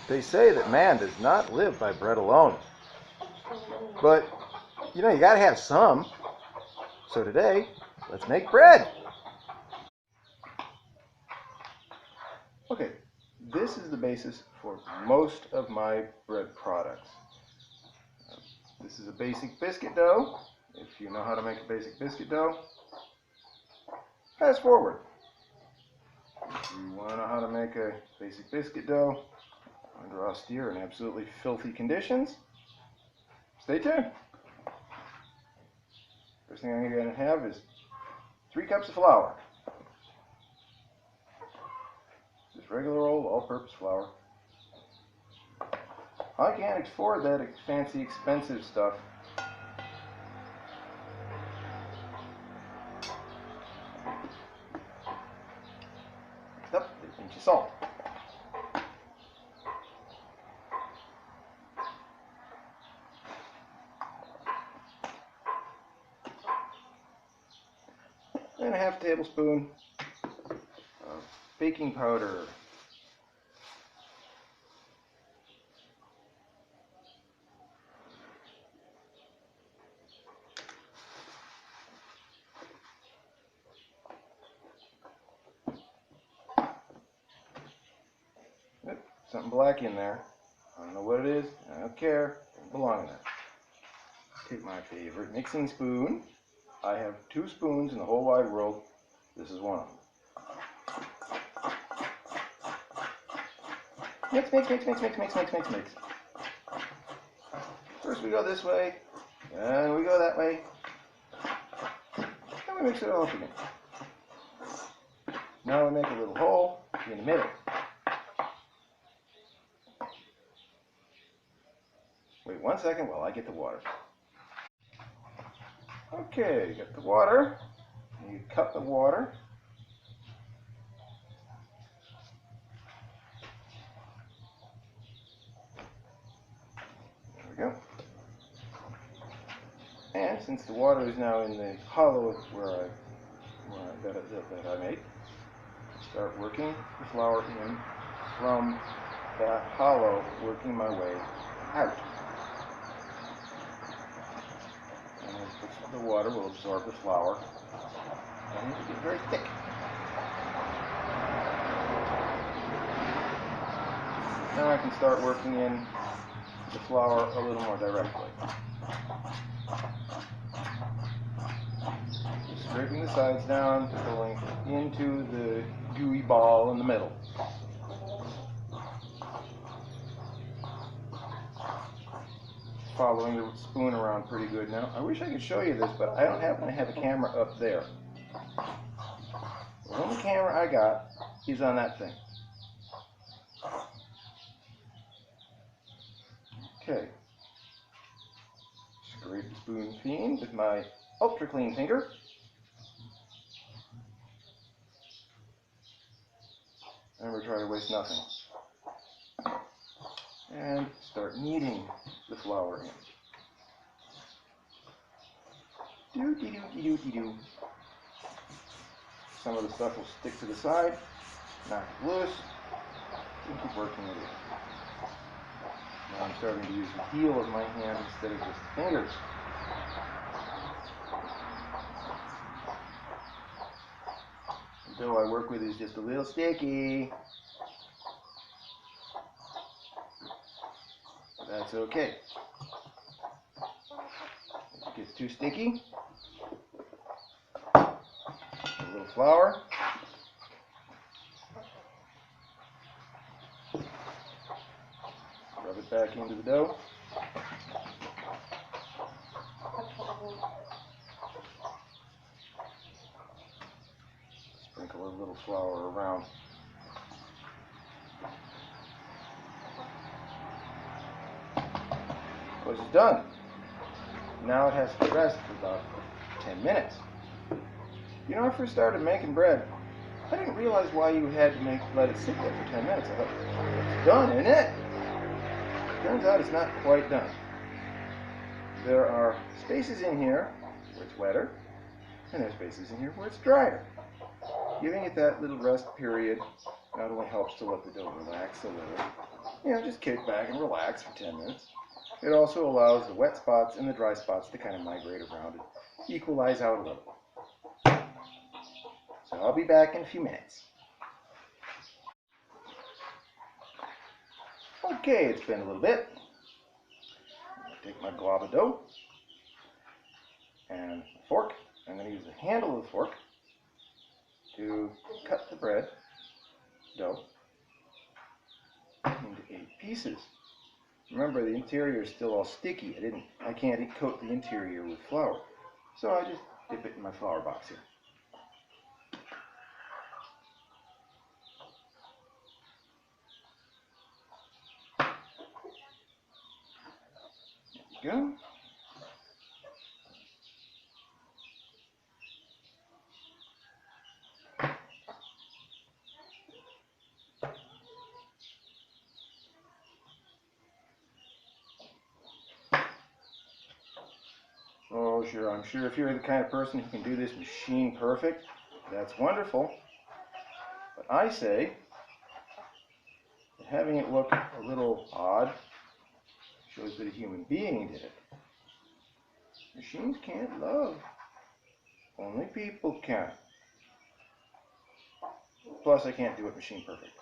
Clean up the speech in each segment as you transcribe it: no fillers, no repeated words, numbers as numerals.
They say that man does not live by bread alone. But, you gotta have some. So today, let's make bread. Okay, this is the basis for most of my bread products. This is a basic biscuit dough. If you know how to make a basic biscuit dough, fast forward. If you want to know how to make a basic biscuit dough under austere and absolutely filthy conditions, stay tuned. First thing I'm going to have is 3 cups of flour. Just regular old all-purpose flour. I can't afford that fancy, expensive stuff. Next up, a pinch of salt. And a half tablespoon of baking powder. Yep, something black in there. I don't know what it is. I don't care. It doesn't belong in there. Take my favorite mixing spoon. I have 2 spoons in the whole wide world. This is one of them. Mix, mix, mix, mix, mix, mix, mix, mix, mix. First we go this way, and we go that way, and we mix it all up again. Now we make a little hole in the middle. Wait 1 second while I get the water. Okay, get the water. You cut the water. There we go. And since the water is now in the hollow that I made, start working the flour in from that hollow, working my way out. And the water will absorb the flour and it will get very thick. Now I can start working in the flour a little more directly. Just scraping the sides down, going into the gooey ball in the middle. Following the spoon around pretty good now. I wish I could show you this, but I don't happen to have a camera up there. The only camera I got is on that thing. Okay. Scrape the spoon clean with my ultra clean finger. Never try to waste nothing. And start kneading the flour in. Do-de-do-de-do-de-do. Some of the stuff will stick to the side, knock it loose, and keep working it in. Now I'm starting to use the heel of my hand instead of just the fingers. The dough I work with is just a little sticky. But that's okay. If it gets too sticky, a little flour. Rub it back into the dough. Sprinkle a little flour around. Once it's done, now it has to rest for about 10 minutes. When I first started making bread, I didn't realize why you had to let it sit there for 10 minutes. I thought, it's done, isn't it? Turns out it's not quite done. There are spaces in here where it's wetter, and there's spaces in here where it's drier. Giving it that little rest period Not only helps to let the dough relax a little, just kick back and relax for 10 minutes. It also allows the wet spots and the dry spots to kind of migrate around and equalize out a little. So I'll be back in a few minutes. Okay, it's been a little bit. Take my glob of dough and a fork. I'm going to use the handle of the fork to cut the bread dough into 8 pieces. Remember, the interior is still all sticky. I can't coat the interior with flour, so I just dip it in my flour box here. There you go. Oh, sure, I'm sure if you're the kind of person who can do this machine perfect, that's wonderful. But I say that having it look a little odd shows that a human being did it. Machines can't love. Only people can. Plus, I can't do it machine perfect.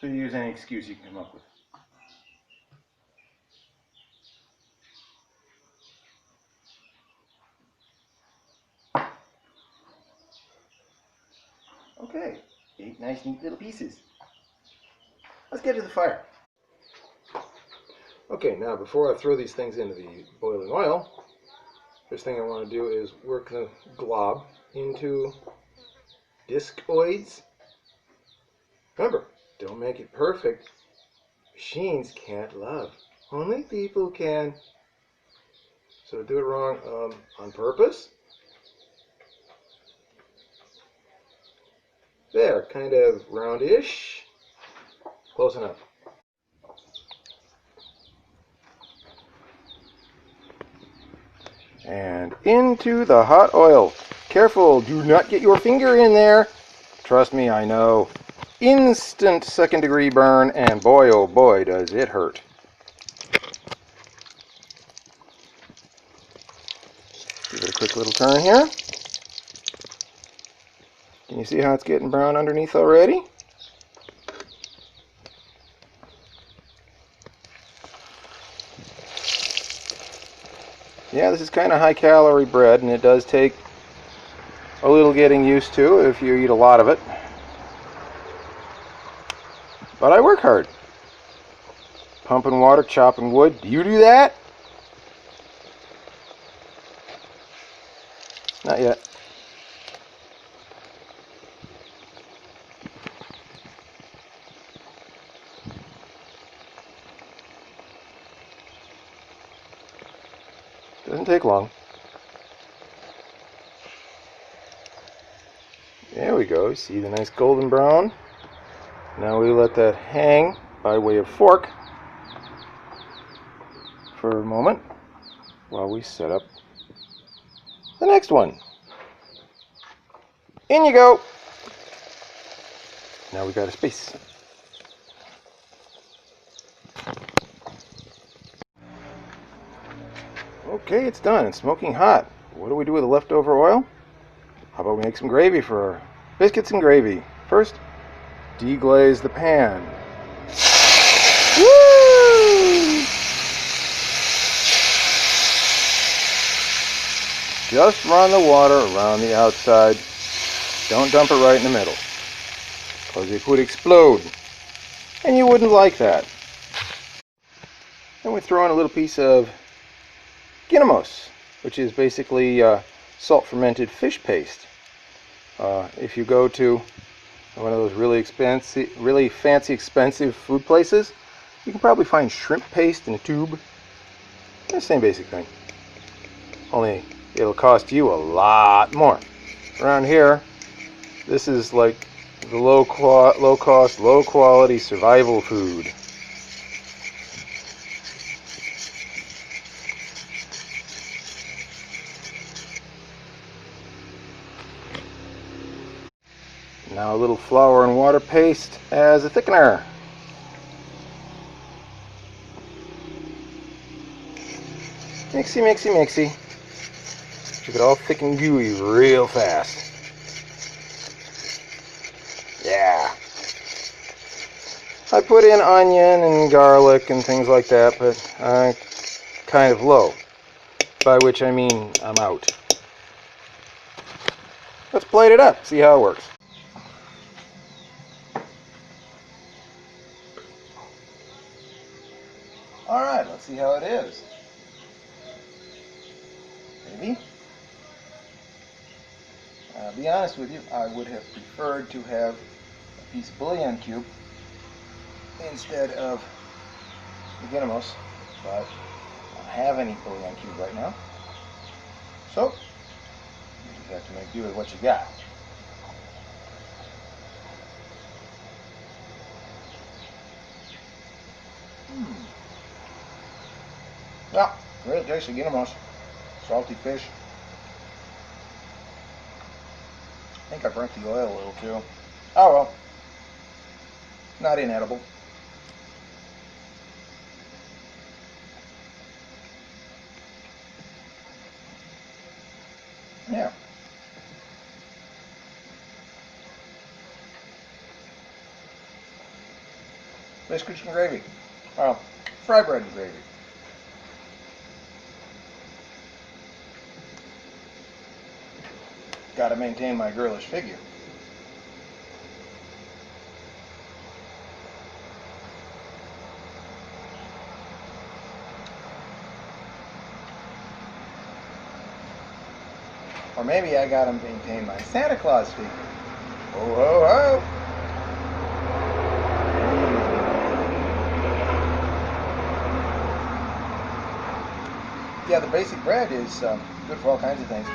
So you use any excuse you can come up with. Okay, 8 nice neat little pieces. Let's get to the fire. Okay, now before I throw these things into the boiling oil, first thing I want to do is work the glob into discoids. Remember, don't make it perfect. Machines can't love. Only people can. So do it wrong on purpose. There, kind of roundish. Close enough. And into the hot oil. Careful, do not get your finger in there. Trust me, I know. Instant second-degree burn, and boy, oh boy, does it hurt. Give it a quick little turn here. Can you see how it's getting brown underneath already? Yeah, this is kind of high-calorie bread, and it does take a little getting used to if you eat a lot of it. But I work hard. Pumping water, chopping wood. Do you do that? Not yet. Doesn't take long. There we go. See the nice golden brown? Now we let that hang by way of fork for a moment while we set up the next one. In you go. Now we got a space. Okay, it's done. It's smoking hot. What do we do with the leftover oil? How about we make some gravy for our biscuits and gravy? First, deglaze the pan. Woo! Just run the water around the outside. Don't dump it right in the middle, because it would explode, and you wouldn't like that. Then we throw in a little piece of ginamos, which is basically salt fermented fish paste. If you go to one of those really fancy expensive food places, you can probably find shrimp paste in a tube. The same basic thing, only it'll cost you a lot more. Around here, this is like the low cost, low quality survival food. Now a little flour and water paste as a thickener. Mixy, mixy, mixy. Make it all thick and gooey real fast. Yeah. I put in onion and garlic and things like that, but kind of low. By which I mean I'm out. Let's plate it up, see how it works. Alright, let's see how it is. Maybe. I'll be honest with you, I would have preferred to have a piece of bouillon cube instead of the ginamos, but I don't have any bouillon cube right now. So, you just have to make do with what you got. Well, great taste of ginamos. Salty fish. I think I burnt the oil a little too. Oh well. Not inedible. Yeah. Biscuits and gravy. Well, fry bread and gravy. Got to maintain my girlish figure. Or maybe I got to maintain my Santa Claus figure. Ho ho ho! Yeah, the basic bread is good for all kinds of things.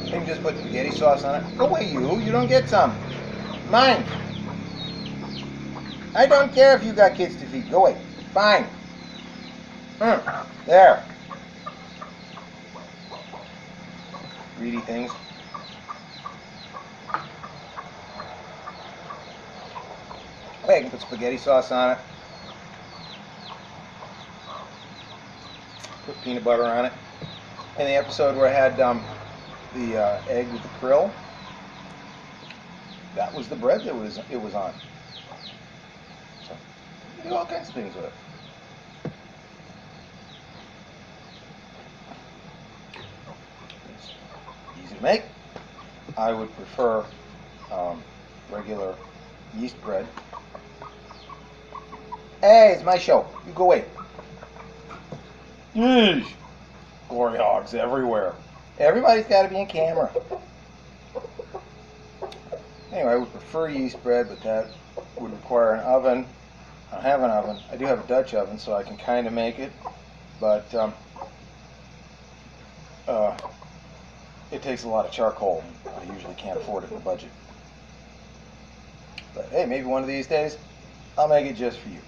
You can just put spaghetti sauce on it. Go away, you don't get some. Mine. I don't care if you got kids to feed. Go away. Fine. There. Greedy things. Okay, I can put spaghetti sauce on it. Put peanut butter on it. In the episode where I had the egg with the krill, that was the bread that it was on. So you can do all kinds of things with it. It's easy to make. I would prefer regular yeast bread. Hey, it's my show. You go away. Yeesh. Glory hogs everywhere. Everybody's got to be in camera. Anyway, I would prefer yeast bread, but that would require an oven. I don't have an oven. I do have a Dutch oven, so I can kind of make it, but it takes a lot of charcoal. I usually can't afford it in the budget. But hey, maybe one of these days, I'll make it just for you.